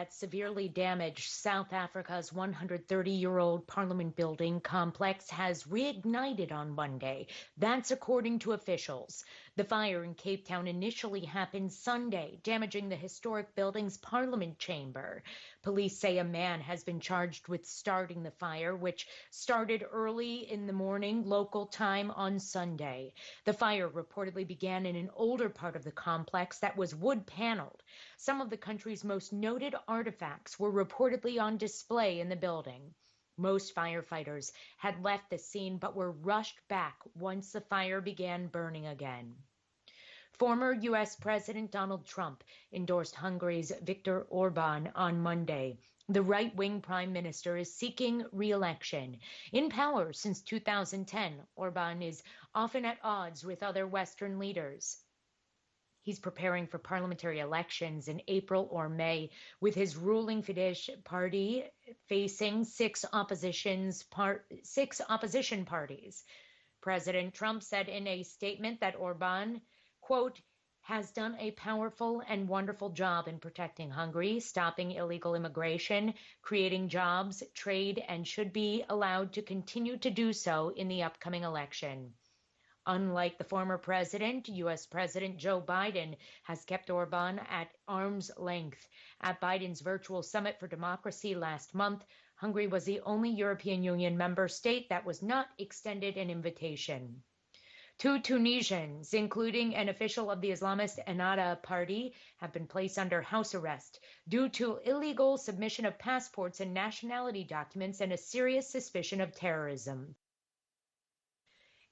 that severely damaged South Africa's 130-year-old Parliament building complex has reignited on Monday. That's according to officials. The fire in Cape Town initially happened Sunday, damaging the historic building's Parliament chamber. Police say a man has been charged with starting the fire, which started early in the morning local time on Sunday. The fire reportedly began in an older part of the complex that was wood-paneled. Some of the country's most noted artifacts were reportedly on display in the building. Most firefighters had left the scene but were rushed back once the fire began burning again. Former U.S. President Donald Trump endorsed Hungary's Viktor Orban on Monday. The right-wing prime minister is seeking re-election. In power since 2010, Orban is often at odds with other Western leaders. He's preparing for parliamentary elections in April or May, with his ruling Fidesz party facing six opposition parties. President Trump said in a statement that Orban, quote, has done a powerful and wonderful job in protecting Hungary, stopping illegal immigration, creating jobs, trade, and should be allowed to continue to do so in the upcoming election. Unlike the former president, U.S. President Joe Biden has kept Orban at arm's length. At Biden's virtual summit for democracy last month, Hungary was the only European Union member state that was not extended an invitation. Two Tunisians, including an official of the Islamist Ennahda party, have been placed under house arrest due to illegal submission of passports and nationality documents and a serious suspicion of terrorism.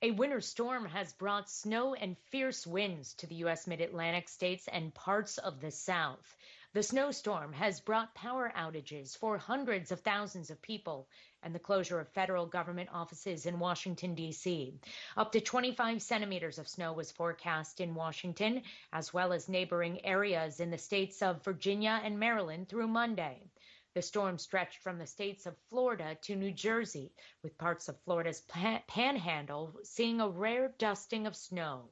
A winter storm has brought snow and fierce winds to the U.S. mid-Atlantic states and parts of the South. The snowstorm has brought power outages for hundreds of thousands of people and the closure of federal government offices in Washington, D.C. Up to 25 centimeters of snow was forecast in Washington, as well as neighboring areas in the states of Virginia and Maryland through Monday. The storm stretched from the states of Florida to New Jersey, with parts of Florida's panhandle seeing a rare dusting of snow.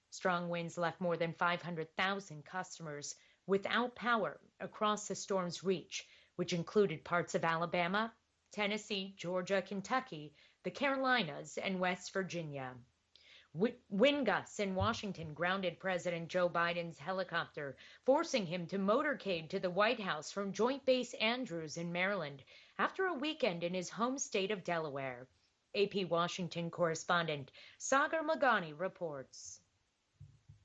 Strong winds left more than 500,000 customers without power across the storm's reach, which included parts of Alabama, Tennessee, Georgia, Kentucky, the Carolinas, and West Virginia. Wind gusts in Washington grounded President Joe Biden's helicopter, forcing him to motorcade to the White House from Joint Base Andrews in Maryland after a weekend in his home state of Delaware. AP Washington correspondent Sagar Magani reports.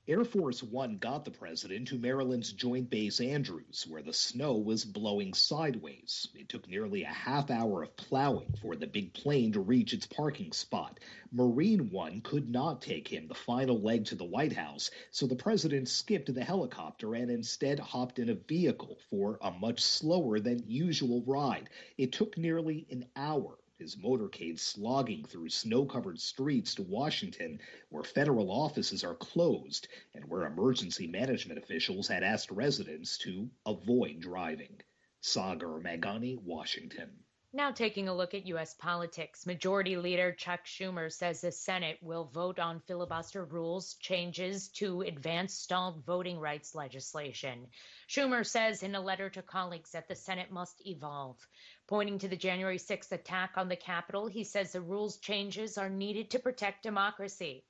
Air Force One got the president to Maryland's Joint Base Andrews, where the snow was blowing sideways. It took nearly a half hour of plowing for the big plane to reach its parking spot. Marine One could not take him the final leg to the White House, so the president skipped the helicopter and instead hopped in a vehicle for a much slower than usual ride. It took nearly an hour. His motorcade slogging through snow-covered streets to Washington, where federal offices are closed and where emergency management officials had asked residents to avoid driving. Sagar Magani, Washington. Now taking a look at U.S. politics, Majority Leader Chuck Schumer says the Senate will vote on filibuster rules changes to advance stalled voting rights legislation. Schumer says in a letter to colleagues that the Senate must evolve. Pointing to the January 6th attack on the Capitol, he says the rules changes are needed to protect democracy.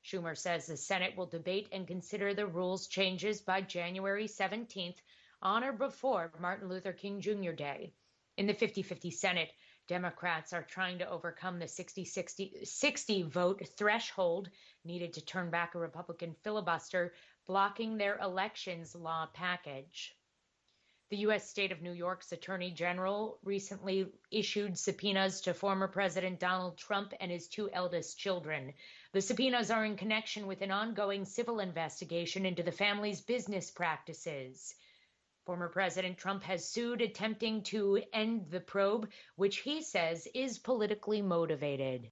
Schumer says the Senate will debate and consider the rules changes by January 17th, on or before Martin Luther King Jr. Day. In the 50-50 Senate, Democrats are trying to overcome the 60 vote threshold needed to turn back a Republican filibuster, blocking their elections law package. The U.S. state of New York's Attorney General recently issued subpoenas to former President Donald Trump and his two eldest children. The subpoenas are in connection with an ongoing civil investigation into the family's business practices. Former President Trump has sued, attempting to end the probe, which he says is politically motivated.